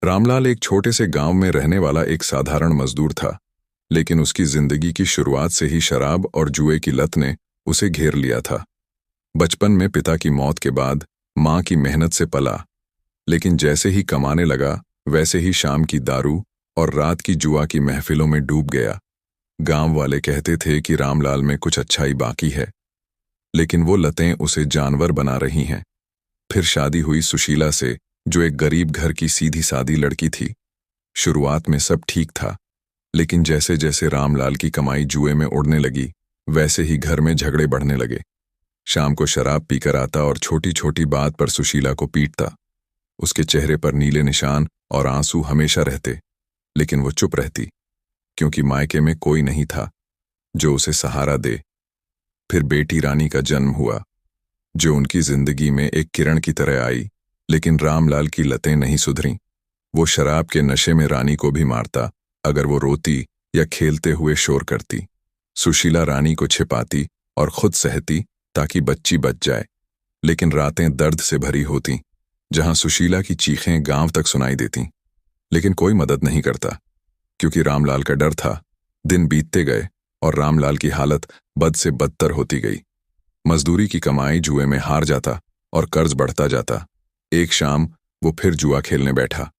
रामलाल एक छोटे से गांव में रहने वाला एक साधारण मजदूर था, लेकिन उसकी जिंदगी की शुरुआत से ही शराब और जुए की लत ने उसे घेर लिया था। बचपन में पिता की मौत के बाद मां की मेहनत से पला, लेकिन जैसे ही कमाने लगा वैसे ही शाम की दारू और रात की जुआ की महफिलों में डूब गया। गांव वाले कहते थे कि रामलाल में कुछ अच्छाई बाकी है, लेकिन वो लतें उसे जानवर बना रही हैं। फिर शादी हुई सुशीला से, जो एक गरीब घर की सीधी सादी लड़की थी। शुरुआत में सब ठीक था, लेकिन जैसे जैसे रामलाल की कमाई जुए में उड़ने लगी, वैसे ही घर में झगड़े बढ़ने लगे। शाम को शराब पीकर आता और छोटी छोटी बात पर सुशीला को पीटता। उसके चेहरे पर नीले निशान और आंसू हमेशा रहते, लेकिन वो चुप रहती, क्योंकि मायके में कोई नहीं था जो उसे सहारा दे। फिर बेटी रानी का जन्म हुआ, जो उनकी जिंदगी में एक किरण की तरह आई, लेकिन रामलाल की लतें नहीं सुधरीं। वो शराब के नशे में रानी को भी मारता अगर वो रोती या खेलते हुए शोर करती। सुशीला रानी को छिपाती और खुद सहती ताकि बच्ची बच जाए, लेकिन रातें दर्द से भरी होती, जहां सुशीला की चीखें गांव तक सुनाई देती। लेकिन कोई मदद नहीं करता, क्योंकि रामलाल का डर था। दिन बीतते गए और रामलाल की हालत बद से बदतर होती गई। मजदूरी की कमाई जुए में हार जाता और कर्ज बढ़ता जाता। एक शाम वो फिर जुआ खेलने बैठा।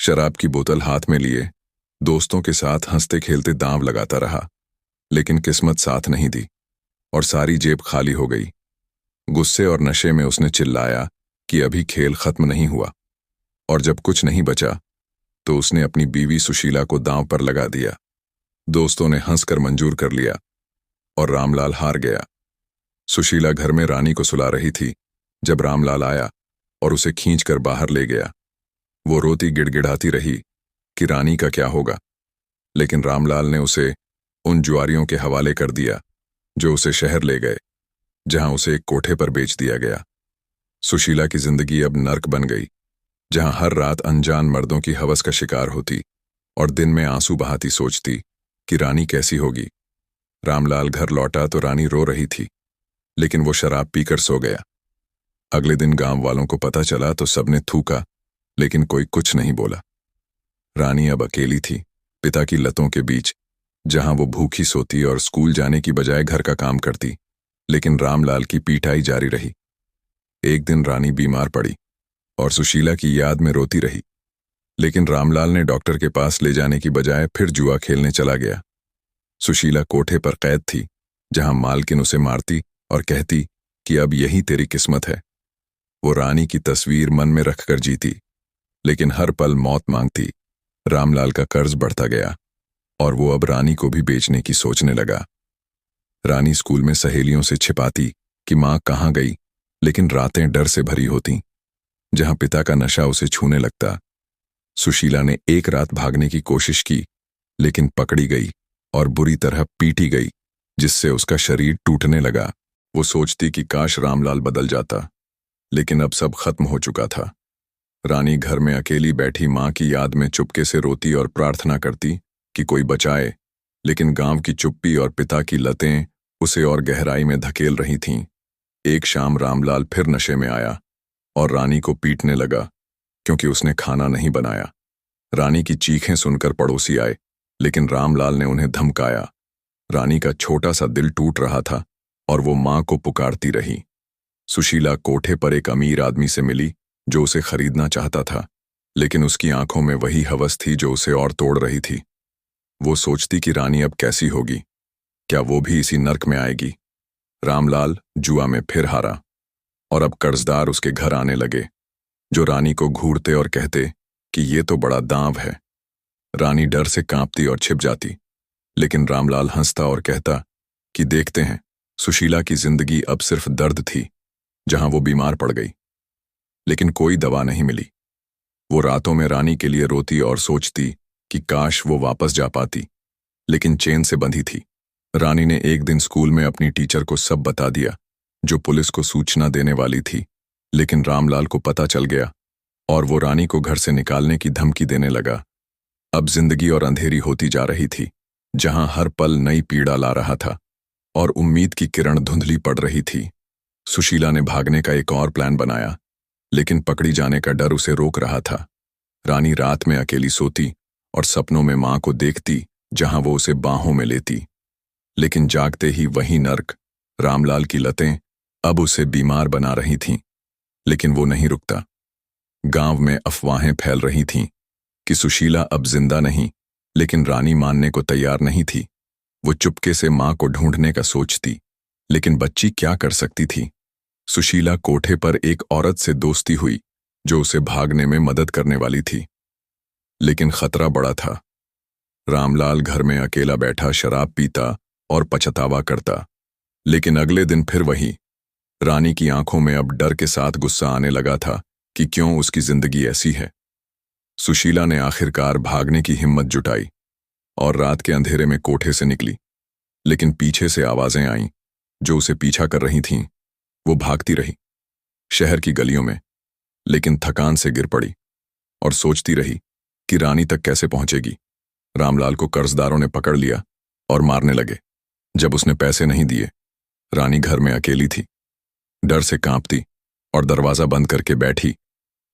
शराब की बोतल हाथ में लिए दोस्तों के साथ हंसते खेलते दांव लगाता रहा, लेकिन किस्मत साथ नहीं दी और सारी जेब खाली हो गई। गुस्से और नशे में उसने चिल्लाया कि अभी खेल खत्म नहीं हुआ, और जब कुछ नहीं बचा तो उसने अपनी बीवी सुशीला को दांव पर लगा दिया। दोस्तों ने हंसकर मंजूर कर लिया और रामलाल हार गया। सुशीला घर में रानी को सुला रही थी जब रामलाल आया और उसे खींचकर बाहर ले गया। वो रोती गिड़गिड़ाती रही कि रानी का क्या होगा, लेकिन रामलाल ने उसे उन जुआरियों के हवाले कर दिया जो उसे शहर ले गए, जहां उसे एक कोठे पर बेच दिया गया। सुशीला की जिंदगी अब नर्क बन गई, जहां हर रात अनजान मर्दों की हवस का शिकार होती और दिन में आंसू बहाती सोचती कि रानी कैसी होगी। रामलाल घर लौटा तो रानी रो रही थी, लेकिन वो शराब पीकर सो गया। अगले दिन गांव वालों को पता चला तो सबने थूका, लेकिन कोई कुछ नहीं बोला। रानी अब अकेली थी, पिता की लतों के बीच, जहां वो भूखी सोती और स्कूल जाने की बजाय घर का काम करती। लेकिन रामलाल की पीटाई जारी रही। एक दिन रानी बीमार पड़ी और सुशीला की याद में रोती रही, लेकिन रामलाल ने डॉक्टर के पास ले जाने की बजाय फिर जुआ खेलने चला गया। सुशीला कोठे पर कैद थी, जहां मालकिन उसे मारती और कहती कि अब यही तेरी किस्मत है। वो रानी की तस्वीर मन में रखकर जीती, लेकिन हर पल मौत मांगती। रामलाल का कर्ज बढ़ता गया और वो अब रानी को भी बेचने की सोचने लगा। रानी स्कूल में सहेलियों से छिपाती कि मां कहाँ गई, लेकिन रातें डर से भरी होती, जहां पिता का नशा उसे छूने लगता। सुशीला ने एक रात भागने की कोशिश की, लेकिन पकड़ी गई और बुरी तरह पीटी गई, जिससे उसका शरीर टूटने लगा। वो सोचती कि काश रामलाल बदल जाता, लेकिन अब सब खत्म हो चुका था। रानी घर में अकेली बैठी मां की याद में चुपके से रोती और प्रार्थना करती कि कोई बचाए, लेकिन गांव की चुप्पी और पिता की लतें उसे और गहराई में धकेल रही थीं। एक शाम रामलाल फिर नशे में आया और रानी को पीटने लगा, क्योंकि उसने खाना नहीं बनाया। रानी की चीखें सुनकर पड़ोसी आए, लेकिन रामलाल ने उन्हें धमकाया। रानी का छोटा सा दिल टूट रहा था और वो मां को पुकारती रही। सुशीला कोठे पर एक अमीर आदमी से मिली जो उसे खरीदना चाहता था, लेकिन उसकी आंखों में वही हवस थी जो उसे और तोड़ रही थी। वो सोचती कि रानी अब कैसी होगी, क्या वो भी इसी नर्क में आएगी। रामलाल जुआ में फिर हारा और अब कर्जदार उसके घर आने लगे, जो रानी को घूरते और कहते कि ये तो बड़ा दांव है। रानी डर से कांपती और छिप जाती, लेकिन रामलाल हंसता और कहता कि देखते हैं। सुशीला की जिंदगी अब सिर्फ दर्द थी, जहां वो बीमार पड़ गई, लेकिन कोई दवा नहीं मिली। वो रातों में रानी के लिए रोती और सोचती कि काश वो वापस जा पाती, लेकिन चेन से बंधी थी। रानी ने एक दिन स्कूल में अपनी टीचर को सब बता दिया, जो पुलिस को सूचना देने वाली थी, लेकिन रामलाल को पता चल गया और वो रानी को घर से निकालने की धमकी देने लगा। अब जिंदगी और अंधेरी होती जा रही थी, जहां हर पल नई पीड़ा ला रहा था और उम्मीद की किरण धुंधली पड़ रही थी। सुशीला ने भागने का एक और प्लान बनाया, लेकिन पकड़ी जाने का डर उसे रोक रहा था। रानी रात में अकेली सोती और सपनों में मां को देखती, जहां वो उसे बाहों में लेती। लेकिन जागते ही वही नर्क, रामलाल की लतें अब उसे बीमार बना रही थीं। लेकिन वो नहीं रुकता। गांव में अफवाहें फैल रही थीं कि सुशीला अब जिंदा नहीं, लेकिन रानी मानने को तैयार नहीं थी। वो चुपके से मां को ढूंढने का सोचती, लेकिन बच्ची क्या कर सकती थी। सुशीला कोठे पर एक औरत से दोस्ती हुई जो उसे भागने में मदद करने वाली थी। लेकिन खतरा बड़ा था। रामलाल घर में अकेला बैठा शराब पीता और पछतावा करता। लेकिन अगले दिन फिर वही। रानी की आंखों में अब डर के साथ गुस्सा आने लगा था कि क्यों उसकी जिंदगी ऐसी है। सुशीला ने आखिरकार भागने की हिम्मत जुटाई और रात के अंधेरे में कोठे से निकली। लेकिन पीछे से आवाजें आईं जो उसे पीछा कर रही थीं। वो भागती रही शहर की गलियों में, लेकिन थकान से गिर पड़ी और सोचती रही कि रानी तक कैसे पहुंचेगी। रामलाल को कर्जदारों ने पकड़ लिया और मारने लगे। जब उसने पैसे नहीं दिए, रानी घर में अकेली थी, डर से कांपती और दरवाजा बंद करके बैठी।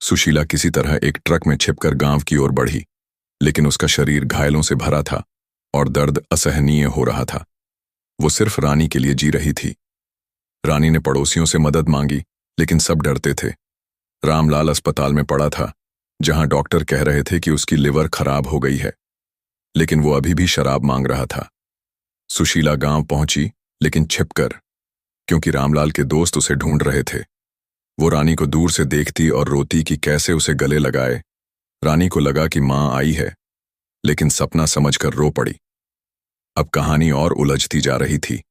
सुशीला किसी तरह एक ट्रक में छिपकर गांव की ओर बढ़ी, लेकिन उसका शरीर घायलों से भरा था और दर्द असहनीय हो रहा था। वो सिर्फ रानी के लिए जी रही थी। रानी ने पड़ोसियों से मदद मांगी, लेकिन सब डरते थे। रामलाल अस्पताल में पड़ा था, जहां डॉक्टर कह रहे थे कि उसकी लिवर खराब हो गई है, लेकिन वो अभी भी शराब मांग रहा था। सुशीला गांव पहुंची, लेकिन छिपकर, क्योंकि रामलाल के दोस्त उसे ढूंढ रहे थे। वो रानी को दूर से देखती और रोती कि कैसे उसे गले लगाए। रानी को लगा कि मां आई है, लेकिन सपना समझकर रो पड़ी। अब कहानी और उलझती जा रही थी,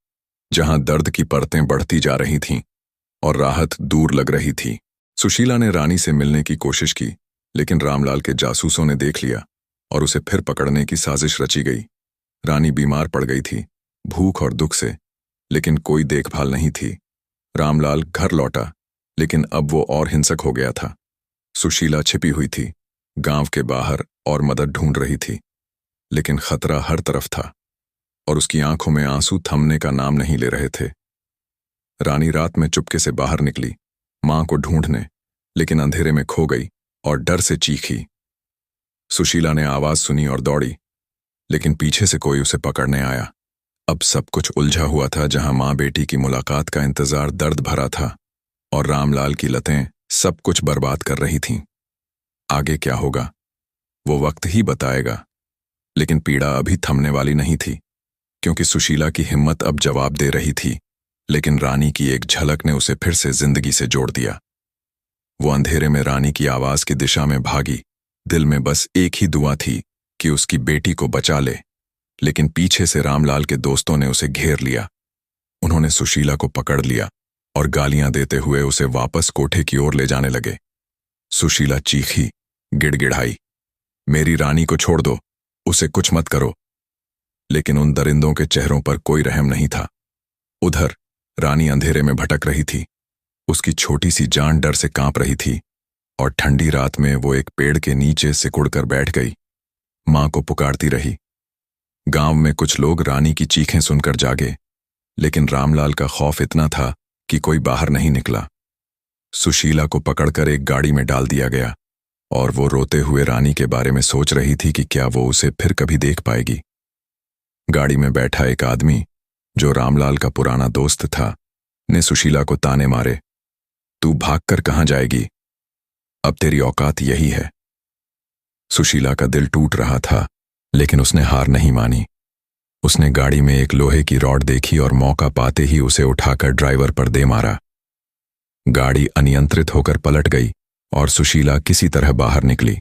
जहां दर्द की परतें बढ़ती जा रही थीं और राहत दूर लग रही थी। सुशीला ने रानी से मिलने की कोशिश की, लेकिन रामलाल के जासूसों ने देख लिया और उसे फिर पकड़ने की साजिश रची गई। रानी बीमार पड़ गई थी, भूख और दुख से, लेकिन कोई देखभाल नहीं थी। रामलाल घर लौटा, लेकिन अब वो और हिंसक हो गया था। सुशीला छिपी हुई थी, गांव के बाहर, और मदद ढूंढ रही थी, लेकिन खतरा हर तरफ था और उसकी आंखों में आंसू थमने का नाम नहीं ले रहे थे। रानी रात में चुपके से बाहर निकली मां को ढूंढने, लेकिन अंधेरे में खो गई और डर से चीखी। सुशीला ने आवाज सुनी और दौड़ी, लेकिन पीछे से कोई उसे पकड़ने आया। अब सब कुछ उलझा हुआ था, जहां मां बेटी की मुलाकात का इंतजार दर्द भरा था और रामलाल की लतें सब कुछ बर्बाद कर रही थीं। आगे क्या होगा वो वक्त ही बताएगा, लेकिन पीड़ा अभी थमने वाली नहीं थी, क्योंकि सुशीला की हिम्मत अब जवाब दे रही थी। लेकिन रानी की एक झलक ने उसे फिर से जिंदगी से जोड़ दिया। वो अंधेरे में रानी की आवाज की दिशा में भागी। दिल में बस एक ही दुआ थी कि उसकी बेटी को बचा ले, लेकिन पीछे से रामलाल के दोस्तों ने उसे घेर लिया। उन्होंने सुशीला को पकड़ लिया और गालियां देते हुए उसे वापस कोठे की ओर ले जाने लगे। सुशीला चीखी, गिड़गिड़ाई, मेरी रानी को छोड़ दो, उसे कुछ मत करो। लेकिन उन दरिंदों के चेहरों पर कोई रहम नहीं था। उधर रानी अंधेरे में भटक रही थी। उसकी छोटी सी जान डर से कांप रही थी और ठंडी रात में वो एक पेड़ के नीचे सिकुड़कर बैठ गई। मां को पुकारती रही। गांव में कुछ लोग रानी की चीखें सुनकर जागे, लेकिन रामलाल का खौफ इतना था कि कोई बाहर नहीं निकला। सुशीला को पकड़कर एक गाड़ी में डाल दिया गया और वो रोते हुए रानी के बारे में सोच रही थी कि क्या वो उसे फिर कभी देख पाएगी। गाड़ी में बैठा एक आदमी, जो रामलाल का पुराना दोस्त था, ने सुशीला को ताने मारे, तू भागकर कहां जाएगी? अब तेरी औकात यही है। सुशीला का दिल टूट रहा था, लेकिन उसने हार नहीं मानी। उसने गाड़ी में एक लोहे की रॉड देखी और मौका पाते ही उसे उठाकर ड्राइवर पर दे मारा। गाड़ी अनियंत्रित होकर पलट गई और सुशीला किसी तरह बाहर निकली।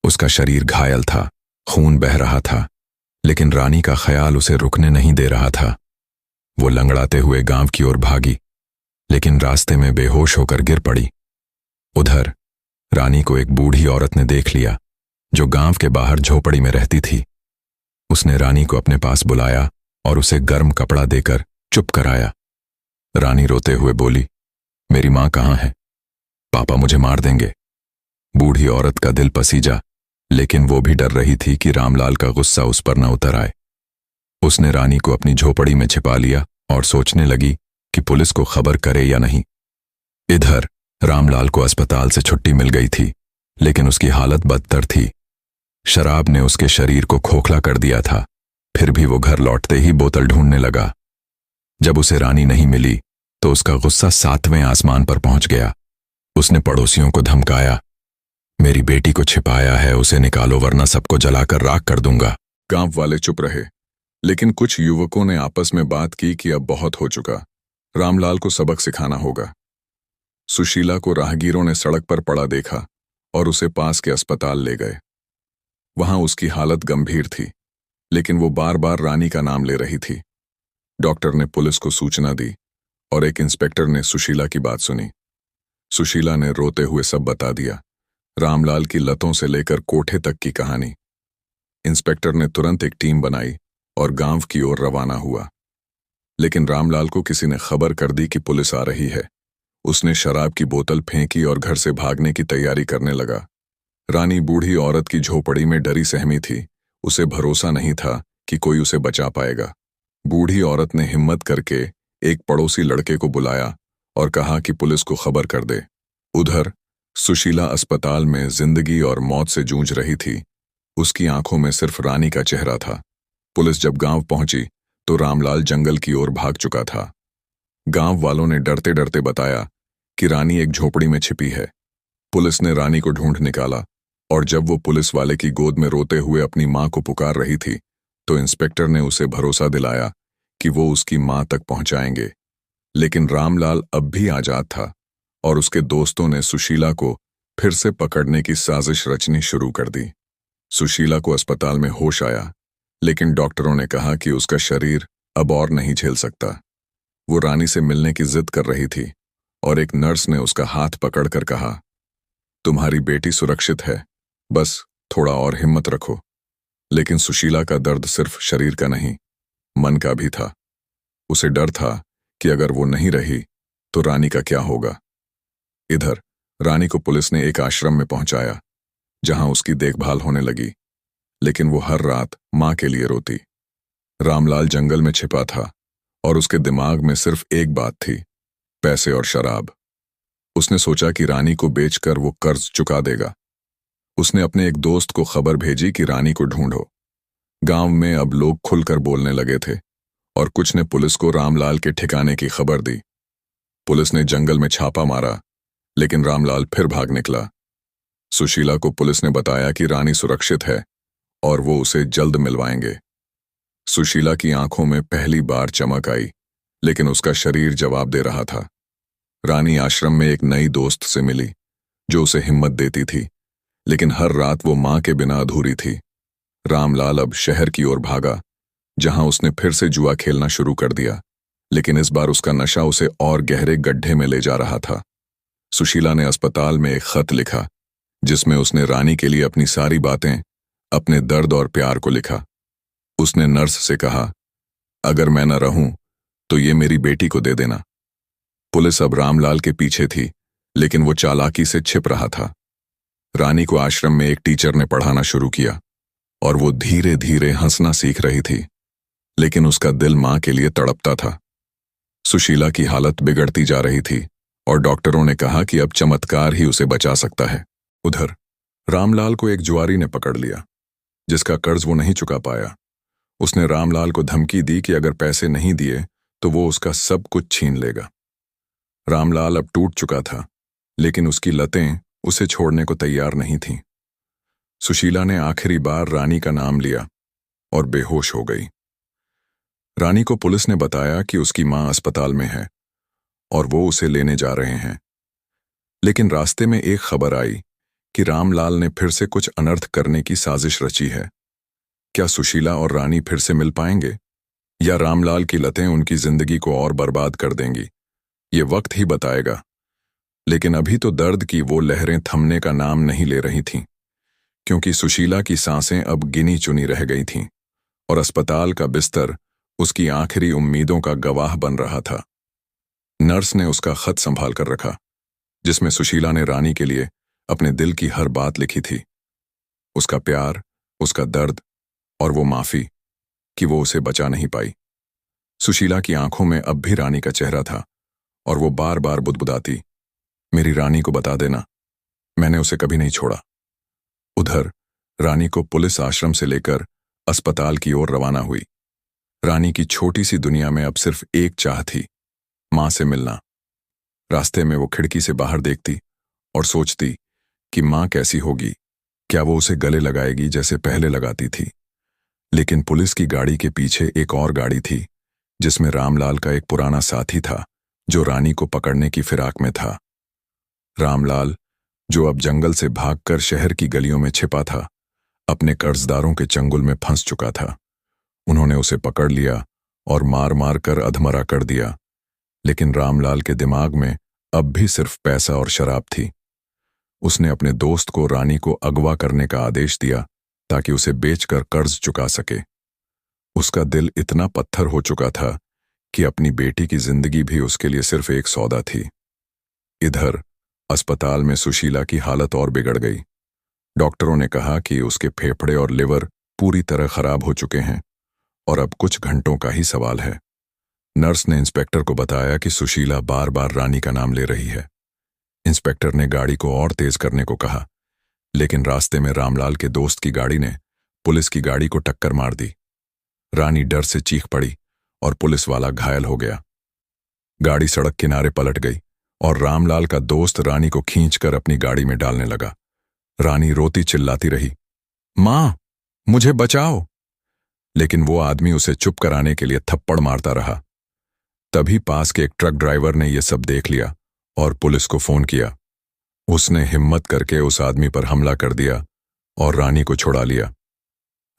उसका शरीर घायल था, खून बह रहा था, लेकिन रानी का ख्याल उसे रुकने नहीं दे रहा था। वो लंगड़ाते हुए गांव की ओर भागी, लेकिन रास्ते में बेहोश होकर गिर पड़ी। उधर रानी को एक बूढ़ी औरत ने देख लिया, जो गांव के बाहर झोपड़ी में रहती थी। उसने रानी को अपने पास बुलाया और उसे गर्म कपड़ा देकर चुप कराया। रानी रोते हुए बोली, मेरी मां कहां है? पापा मुझे मार देंगे। बूढ़ी औरत का दिल पसीजा, लेकिन वो भी डर रही थी कि रामलाल का गुस्सा उस पर न उतर आए। उसने रानी को अपनी झोपड़ी में छिपा लिया और सोचने लगी कि पुलिस को खबर करे या नहीं। इधर रामलाल को अस्पताल से छुट्टी मिल गई थी लेकिन उसकी हालत बदतर थी। शराब ने उसके शरीर को खोखला कर दिया था। फिर भी वो घर लौटते ही बोतल ढूंढने लगा। जब उसे रानी नहीं मिली तो उसका गुस्सा 7वें आसमान पर पहुंच गया। उसने पड़ोसियों को धमकाया, मेरी बेटी को छिपाया है, उसे निकालो वरना सबको जलाकर राख कर दूंगा। गांव वाले चुप रहे, लेकिन कुछ युवकों ने आपस में बात की कि अब बहुत हो चुका, रामलाल को सबक सिखाना होगा। सुशीला को राहगीरों ने सड़क पर पड़ा देखा और उसे पास के अस्पताल ले गए। वहां उसकी हालत गंभीर थी, लेकिन वो बार बार रानी का नाम ले रही थी। डॉक्टर ने पुलिस को सूचना दी और एक इंस्पेक्टर ने सुशीला की बात सुनी। सुशीला ने रोते हुए सब बता दिया, रामलाल की लतों से लेकर कोठे तक की कहानी। इंस्पेक्टर ने तुरंत एक टीम बनाई और गांव की ओर रवाना हुआ। लेकिन रामलाल को किसी ने खबर कर दी कि पुलिस आ रही है। उसने शराब की बोतल फेंकी और घर से भागने की तैयारी करने लगा। रानी बूढ़ी औरत की झोपड़ी में डरी सहमी थी। उसे भरोसा नहीं था कि कोई उसे बचा पाएगा। बूढ़ी औरत ने हिम्मत करके एक पड़ोसी लड़के को बुलाया और कहा कि पुलिस को खबर कर दे। उधर सुशीला अस्पताल में जिंदगी और मौत से जूझ रही थी। उसकी आंखों में सिर्फ रानी का चेहरा था। पुलिस जब गांव पहुंची तो रामलाल जंगल की ओर भाग चुका था। गांव वालों ने डरते डरते बताया कि रानी एक झोपड़ी में छिपी है। पुलिस ने रानी को ढूंढ निकाला और जब वो पुलिस वाले की गोद में रोते हुए अपनी मां को पुकार रही थी तो इंस्पेक्टर ने उसे भरोसा दिलाया कि वो उसकी मां तक पहुंचाएंगे। लेकिन रामलाल अब भी आजाद था और उसके दोस्तों ने सुशीला को फिर से पकड़ने की साजिश रचनी शुरू कर दी। सुशीला को अस्पताल में होश आया, लेकिन डॉक्टरों ने कहा कि उसका शरीर अब और नहीं झेल सकता। वो रानी से मिलने की जिद कर रही थी और एक नर्स ने उसका हाथ पकड़कर कहा, तुम्हारी बेटी सुरक्षित है, बस थोड़ा और हिम्मत रखो। लेकिन सुशीला का दर्द सिर्फ शरीर का नहीं, मन का भी था। उसे डर था कि अगर वो नहीं रही तो रानी का क्या होगा। इधर रानी को पुलिस ने एक आश्रम में पहुंचाया जहां उसकी देखभाल होने लगी, लेकिन वो हर रात मां के लिए रोती। रामलाल जंगल में छिपा था और उसके दिमाग में सिर्फ एक बात थी, पैसे और शराब। उसने सोचा कि रानी को बेचकर वो कर्ज चुका देगा। उसने अपने एक दोस्त को खबर भेजी कि रानी को ढूंढो। गांव में अब लोग खुलकर बोलने लगे थे और कुछ ने पुलिस को रामलाल के ठिकाने की खबर दी। पुलिस ने जंगल में छापा मारा, लेकिन रामलाल फिर भाग निकला। सुशीला को पुलिस ने बताया कि रानी सुरक्षित है और वो उसे जल्द मिलवाएंगे। सुशीला की आंखों में पहली बार चमक आई, लेकिन उसका शरीर जवाब दे रहा था। रानी आश्रम में एक नई दोस्त से मिली जो उसे हिम्मत देती थी, लेकिन हर रात वो मां के बिना अधूरी थी। रामलाल अब शहर की ओर भागा, जहां उसने फिर से जुआ खेलना शुरू कर दिया, लेकिन इस बार उसका नशा उसे और गहरे गड्ढे में ले जा रहा था। सुशीला ने अस्पताल में एक खत लिखा जिसमें उसने रानी के लिए अपनी सारी बातें, अपने दर्द और प्यार को लिखा। उसने नर्स से कहा, अगर मैं न रहूं तो ये मेरी बेटी को दे देना। पुलिस अब रामलाल के पीछे थी, लेकिन वो चालाकी से छिप रहा था। रानी को आश्रम में एक टीचर ने पढ़ाना शुरू किया और वो धीरे धीरे हंसना सीख रही थी, लेकिन उसका दिल मां के लिए तड़पता था। सुशीला की हालत बिगड़ती जा रही थी और डॉक्टरों ने कहा कि अब चमत्कार ही उसे बचा सकता है। उधर रामलाल को एक जुआरी ने पकड़ लिया जिसका कर्ज वो नहीं चुका पाया। उसने रामलाल को धमकी दी कि अगर पैसे नहीं दिए तो वो उसका सब कुछ छीन लेगा। रामलाल अब टूट चुका था, लेकिन उसकी लतें उसे छोड़ने को तैयार नहीं थीं। सुशीला ने आखिरी बार रानी का नाम लिया और बेहोश हो गई। रानी को पुलिस ने बताया कि उसकी मां अस्पताल में है और वो उसे लेने जा रहे हैं। लेकिन रास्ते में एक खबर आई कि रामलाल ने फिर से कुछ अनर्थ करने की साजिश रची है। क्या सुशीला और रानी फिर से मिल पाएंगे या रामलाल की लतें उनकी जिंदगी को और बर्बाद कर देंगी? ये वक्त ही बताएगा। लेकिन अभी तो दर्द की वो लहरें थमने का नाम नहीं ले रही थीं, क्योंकि सुशीला की सांसें अब गिनी चुनी रह गई थीं और अस्पताल का बिस्तर उसकी आखिरी उम्मीदों का गवाह बन रहा था। नर्स ने उसका खत संभाल कर रखा, जिसमें सुशीला ने रानी के लिए अपने दिल की हर बात लिखी थी। उसका प्यार, उसका दर्द और वो माफी कि वो उसे बचा नहीं पाई। सुशीला की आंखों में अब भी रानी का चेहरा था और वो बार बार बुदबुदाती, मेरी रानी को बता देना, मैंने उसे कभी नहीं छोड़ा। उधर रानी को पुलिस आश्रम से लेकर अस्पताल की ओर रवाना हुई। रानी की छोटी सी दुनिया में अब सिर्फ एक चाह थी, मां से मिलना। रास्ते में वो खिड़की से बाहर देखती और सोचती कि मां कैसी होगी, क्या वो उसे गले लगाएगी जैसे पहले लगाती थी। लेकिन पुलिस की गाड़ी के पीछे एक और गाड़ी थी जिसमें रामलाल का एक पुराना साथी था जो रानी को पकड़ने की फिराक में था। रामलाल, जो अब जंगल से भागकर शहर की गलियों में छिपा था, अपने कर्जदारों के चंगुल में फंस चुका था। उन्होंने उसे पकड़ लिया और मार मार कर अधमरा कर दिया। लेकिन रामलाल के दिमाग में अब भी सिर्फ पैसा और शराब थी। उसने अपने दोस्त को रानी को अगवा करने का आदेश दिया ताकि उसे बेचकर कर्ज चुका सके। उसका दिल इतना पत्थर हो चुका था कि अपनी बेटी की जिंदगी भी उसके लिए सिर्फ एक सौदा थी। इधर अस्पताल में सुशीला की हालत और बिगड़ गई। डॉक्टरों ने कहा कि उसके फेफड़े और लिवर पूरी तरह खराब हो चुके हैं और अब कुछ घंटों का ही सवाल है। नर्स ने इंस्पेक्टर को बताया कि सुशीला बार बार रानी का नाम ले रही है। इंस्पेक्टर ने गाड़ी को और तेज करने को कहा, लेकिन रास्ते में रामलाल के दोस्त की गाड़ी ने पुलिस की गाड़ी को टक्कर मार दी। रानी डर से चीख पड़ी और पुलिस वाला घायल हो गया। गाड़ी सड़क किनारे पलट गई और रामलाल का दोस्त रानी को खींचकर अपनी गाड़ी में डालने लगा। रानी रोती चिल्लाती रही, मां, मुझे बचाओ। लेकिन वो आदमी उसे चुप कराने के लिए थप्पड़ मारता रहा। तभी पास के एक ट्रक ड्राइवर ने यह सब देख लिया और पुलिस को फोन किया। उसने हिम्मत करके उस आदमी पर हमला कर दिया और रानी को छुड़ा लिया।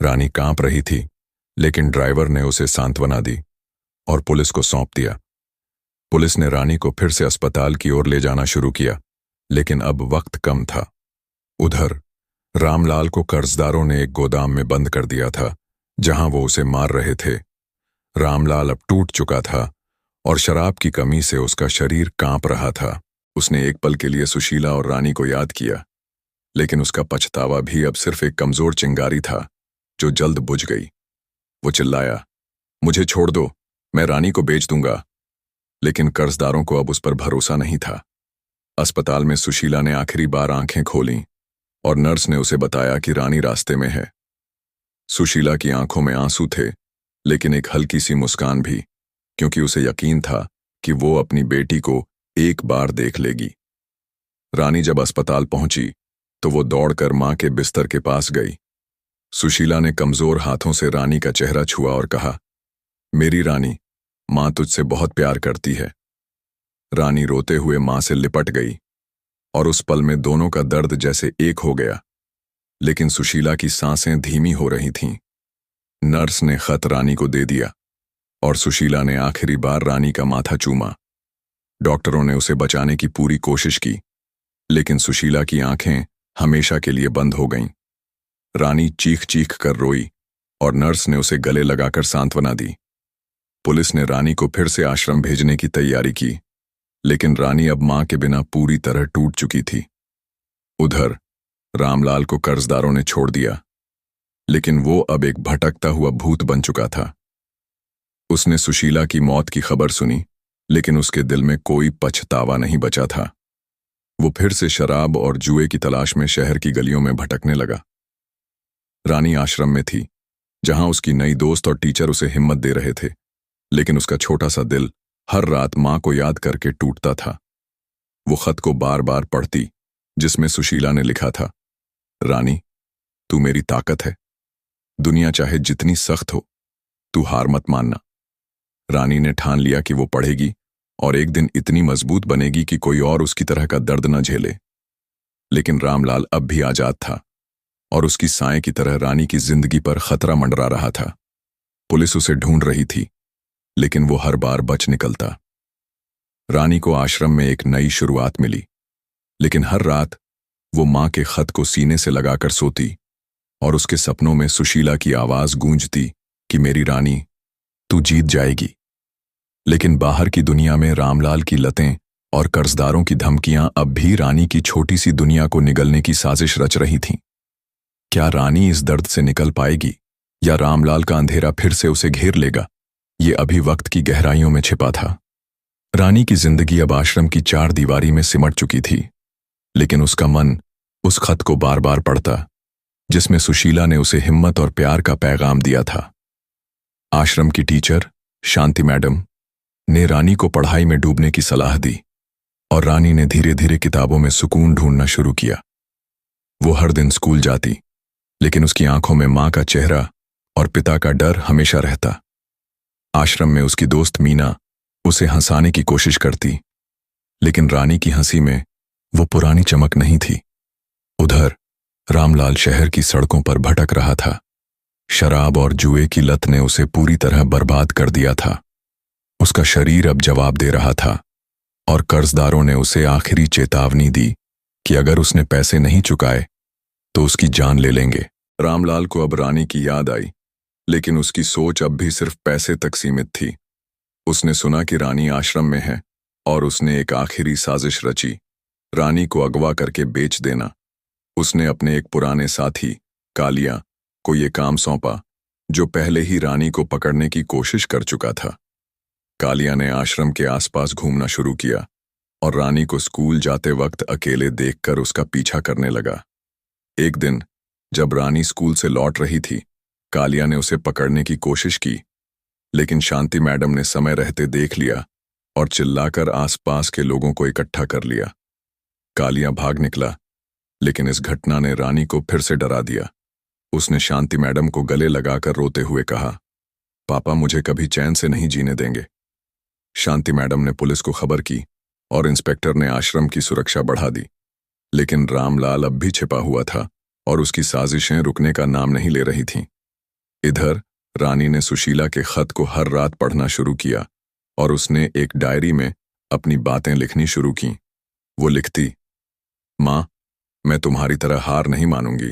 रानी कांप रही थी, लेकिन ड्राइवर ने उसे सांत्वना दी और पुलिस को सौंप दिया। पुलिस ने रानी को फिर से अस्पताल की ओर ले जाना शुरू किया, लेकिन अब वक्त कम था। उधर रामलाल को कर्जदारों ने एक गोदाम में बंद कर दिया था जहां वो उसे मार रहे थे। रामलाल अब टूट चुका था और शराब की कमी से उसका शरीर कांप रहा था। उसने एक पल के लिए सुशीला और रानी को याद किया, लेकिन उसका पछतावा भी अब सिर्फ एक कमजोर चिंगारी था जो जल्द बुझ गई। वो चिल्लाया, मुझे छोड़ दो, मैं रानी को बेच दूंगा। लेकिन कर्जदारों को अब उस पर भरोसा नहीं था। अस्पताल में सुशीला ने आखिरी बार आंखें खोलीं और नर्स ने उसे बताया कि रानी रास्ते में है। सुशीला की आंखों में आंसू थे, लेकिन एक हल्की सी मुस्कान भी, क्योंकि उसे यकीन था कि वो अपनी बेटी को एक बार देख लेगी। रानी जब अस्पताल पहुंची तो वो दौड़कर मां के बिस्तर के पास गई। सुशीला ने कमजोर हाथों से रानी का चेहरा छुआ और कहा, मेरी रानी, मां तुझसे बहुत प्यार करती है। रानी रोते हुए मां से लिपट गई और उस पल में दोनों का दर्द जैसे एक हो गया। लेकिन सुशीला की सांसें धीमी हो रही थीं। नर्स ने खत रानी को दे दिया और सुशीला ने आखिरी बार रानी का माथा चूमा। डॉक्टरों ने उसे बचाने की पूरी कोशिश की, लेकिन सुशीला की आंखें हमेशा के लिए बंद हो गईं। रानी चीख चीख कर रोई और नर्स ने उसे गले लगाकर सांत्वना दी। पुलिस ने रानी को फिर से आश्रम भेजने की तैयारी की, लेकिन रानी अब मां के बिना पूरी तरह टूट चुकी थी। उधर रामलाल को कर्जदारों ने छोड़ दिया, लेकिन वो अब एक भटकता हुआ भूत बन चुका था। उसने सुशीला की मौत की खबर सुनी, लेकिन उसके दिल में कोई पछतावा नहीं बचा था। वो फिर से शराब और जुए की तलाश में शहर की गलियों में भटकने लगा। रानी आश्रम में थी, जहां उसकी नई दोस्त और टीचर उसे हिम्मत दे रहे थे, लेकिन उसका छोटा सा दिल हर रात मां को याद करके टूटता था। वो खत को बार बार पढ़ती, जिसमें सुशीला ने लिखा था, रानी, तू मेरी ताकत है। दुनिया चाहे जितनी सख्त हो, तू हार मत मानना। रानी ने ठान लिया कि वो पढ़ेगी और एक दिन इतनी मजबूत बनेगी कि कोई और उसकी तरह का दर्द न झेले। लेकिन रामलाल अब भी आजाद था और उसकी साए की तरह रानी की जिंदगी पर खतरा मंडरा रहा था। पुलिस उसे ढूंढ रही थी, लेकिन वो हर बार बच निकलता। रानी को आश्रम में एक नई शुरुआत मिली, लेकिन हर रात वो मां के खत को सीने से लगाकर सोती और उसके सपनों में सुशीला की आवाज गूंजती कि मेरी रानी, तू जीत जाएगी। लेकिन बाहर की दुनिया में रामलाल की लतें और कर्जदारों की धमकियां अब भी रानी की छोटी सी दुनिया को निगलने की साजिश रच रही थीं। क्या रानी इस दर्द से निकल पाएगी या रामलाल का अंधेरा फिर से उसे घेर लेगा? ये अभी वक्त की गहराइयों में छिपा था। रानी की जिंदगी अब आश्रम की चार दीवारी में सिमट चुकी थी, लेकिन उसका मन उस खत को बार बार पढ़ता जिसमें सुशीला ने उसे हिम्मत और प्यार का पैगाम दिया था। आश्रम की टीचर शांति मैडम ने रानी को पढ़ाई में डूबने की सलाह दी और रानी ने धीरे धीरे किताबों में सुकून ढूंढना शुरू किया। वो हर दिन स्कूल जाती, लेकिन उसकी आंखों में मां का चेहरा और पिता का डर हमेशा रहता। आश्रम में उसकी दोस्त मीना उसे हंसाने की कोशिश करती, लेकिन रानी की हंसी में वो पुरानी चमक नहीं थी। उधर रामलाल शहर की सड़कों पर भटक रहा था। शराब और जुए की लत ने उसे पूरी तरह बर्बाद कर दिया था। उसका शरीर अब जवाब दे रहा था और कर्जदारों ने उसे आखिरी चेतावनी दी कि अगर उसने पैसे नहीं चुकाए तो उसकी जान ले लेंगे। रामलाल को अब रानी की याद आई, लेकिन उसकी सोच अब भी सिर्फ पैसे तक सीमित थी। उसने सुना कि रानी आश्रम में है और उसने एक आखिरी साजिश रची, रानी को अगवा करके बेच देना। उसने अपने एक पुराने साथी कालिया को ये काम सौंपा, जो पहले ही रानी को पकड़ने की कोशिश कर चुका था। कालिया ने आश्रम के आसपास घूमना शुरू किया और रानी को स्कूल जाते वक्त अकेले देखकर उसका पीछा करने लगा। एक दिन जब रानी स्कूल से लौट रही थी, कालिया ने उसे पकड़ने की कोशिश की, लेकिन शांति मैडम ने समय रहते देख लिया और चिल्लाकर आसपास के लोगों को इकट्ठा कर लिया। कालिया भाग निकला, लेकिन इस घटना ने रानी को फिर से डरा दिया। उसने शांति मैडम को गले लगाकर रोते हुए कहा, पापा मुझे कभी चैन से नहीं जीने देंगे। शांति मैडम ने पुलिस को खबर की और इंस्पेक्टर ने आश्रम की सुरक्षा बढ़ा दी, लेकिन रामलाल अब भी छिपा हुआ था और उसकी साजिशें रुकने का नाम नहीं ले रही थीं। इधर रानी ने सुशीला के खत को हर रात पढ़ना शुरू किया और उसने एक डायरी में अपनी बातें लिखनी शुरू की। वो लिखती, माँ, मैं तुम्हारी तरह हार नहीं मानूंगी।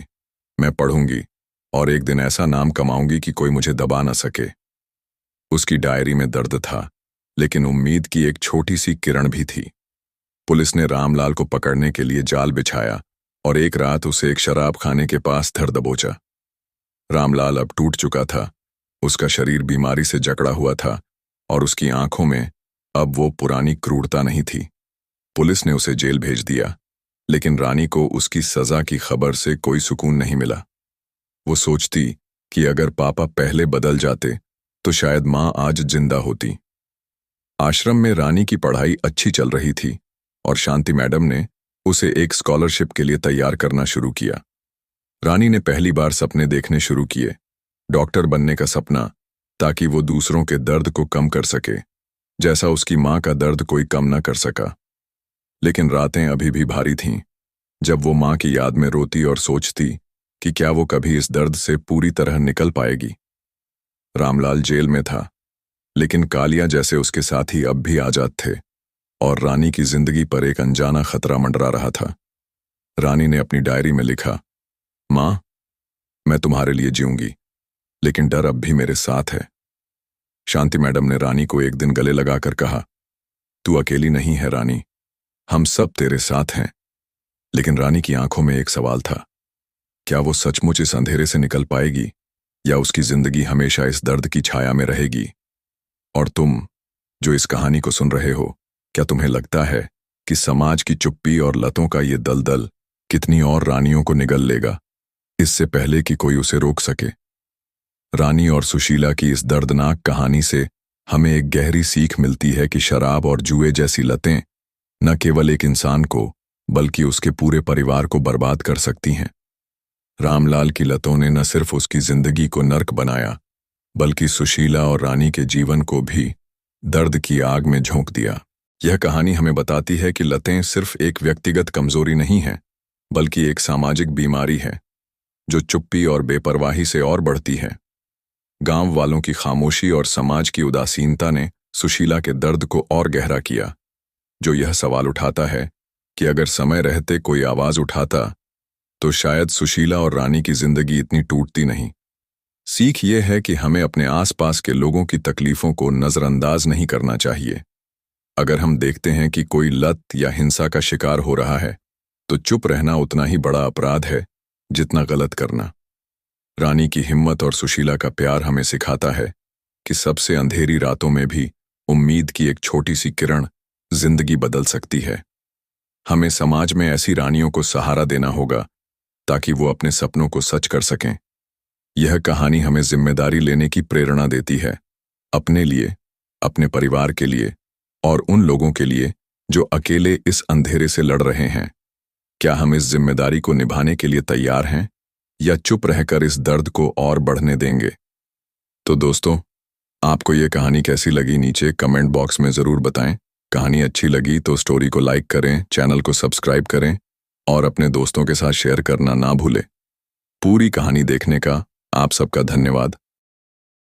मैं पढ़ूंगी और एक दिन ऐसा नाम कमाऊंगी कि कोई मुझे दबा न सके। उसकी डायरी में दर्द था, लेकिन उम्मीद की एक छोटी सी किरण भी थी। पुलिस ने रामलाल को पकड़ने के लिए जाल बिछाया और एक रात उसे एक शराब खाने के पास धर दबोचा। रामलाल अब टूट चुका था, उसका शरीर बीमारी से जकड़ा हुआ था और उसकी आंखों में अब वो पुरानी क्रूरता नहीं थी। पुलिस ने उसे जेल भेज दिया, लेकिन रानी को उसकी सजा की खबर से कोई सुकून नहीं मिला। वो सोचती कि अगर पापा पहले बदल जाते तो शायद माँ आज जिंदा होती। आश्रम में रानी की पढ़ाई अच्छी चल रही थी और शांति मैडम ने उसे एक स्कॉलरशिप के लिए तैयार करना शुरू किया। रानी ने पहली बार सपने देखने शुरू किए, डॉक्टर बनने का सपना, ताकि वो दूसरों के दर्द को कम कर सके, जैसा उसकी माँ का दर्द कोई कम न कर सका। लेकिन रातें अभी भी भारी थीं, जब वो माँ की याद में रोती और सोचती कि क्या वो कभी इस दर्द से पूरी तरह निकल पाएगी। रामलाल जेल में था, लेकिन कालिया जैसे उसके साथी अब भी आजाद थे और रानी की जिंदगी पर एक अनजाना खतरा मंडरा रहा था। रानी ने अपनी डायरी में लिखा, माँ, मैं तुम्हारे लिए जीऊंगी, लेकिन डर अब भी मेरे साथ है। शांति मैडम ने रानी को एक दिन गले लगाकर कहा, तू अकेली नहीं है रानी, हम सब तेरे साथ हैं। लेकिन रानी की आंखों में एक सवाल था, क्या वो सचमुच इस अंधेरे से निकल पाएगी या उसकी जिंदगी हमेशा इस दर्द की छाया में रहेगी। और तुम जो इस कहानी को सुन रहे हो, क्या तुम्हें लगता है कि समाज की चुप्पी और लतों का ये दलदल कितनी और रानियों को निगल लेगा, इससे पहले कि कोई उसे रोक सके। रानी और सुशीला की इस दर्दनाक कहानी से हमें एक गहरी सीख मिलती है कि शराब और जुए जैसी लतें न केवल एक इंसान को बल्कि उसके पूरे परिवार को बर्बाद कर सकती हैं। रामलाल की लतों ने न सिर्फ उसकी जिंदगी को नर्क बनाया, बल्कि सुशीला और रानी के जीवन को भी दर्द की आग में झोंक दिया। यह कहानी हमें बताती है कि लतें सिर्फ एक व्यक्तिगत कमजोरी नहीं है, बल्कि एक सामाजिक बीमारी है जो चुप्पी और बेपरवाही से और बढ़ती है। गांव वालों की खामोशी और समाज की उदासीनता ने सुशीला के दर्द को और गहरा किया, जो यह सवाल उठाता है कि अगर समय रहते कोई आवाज उठाता तो शायद सुशीला और रानी की जिंदगी इतनी टूटती नहीं। सीख ये है कि हमें अपने आसपास के लोगों की तकलीफों को नजरअंदाज नहीं करना चाहिए। अगर हम देखते हैं कि कोई लत या हिंसा का शिकार हो रहा है, तो चुप रहना उतना ही बड़ा अपराध है जितना गलत करना। रानी की हिम्मत और सुशीला का प्यार हमें सिखाता है कि सबसे अंधेरी रातों में भी उम्मीद की एक छोटी सी किरण जिंदगी बदल सकती है। हमें समाज में ऐसी रानियों को सहारा देना होगा ताकि वो अपने सपनों को सच कर सकें। यह कहानी हमें जिम्मेदारी लेने की प्रेरणा देती है, अपने लिए, अपने परिवार के लिए और उन लोगों के लिए जो अकेले इस अंधेरे से लड़ रहे हैं। क्या हम इस जिम्मेदारी को निभाने के लिए तैयार हैं या चुप रहकर इस दर्द को और बढ़ने देंगे? तो दोस्तों, आपको ये कहानी कैसी लगी नीचे कमेंट बॉक्स में ज़रूर बताएं। कहानी अच्छी लगी तो स्टोरी को लाइक करें, चैनल को सब्सक्राइब करें और अपने दोस्तों के साथ शेयर करना ना भूलें। पूरी कहानी देखने का आप सबका धन्यवाद।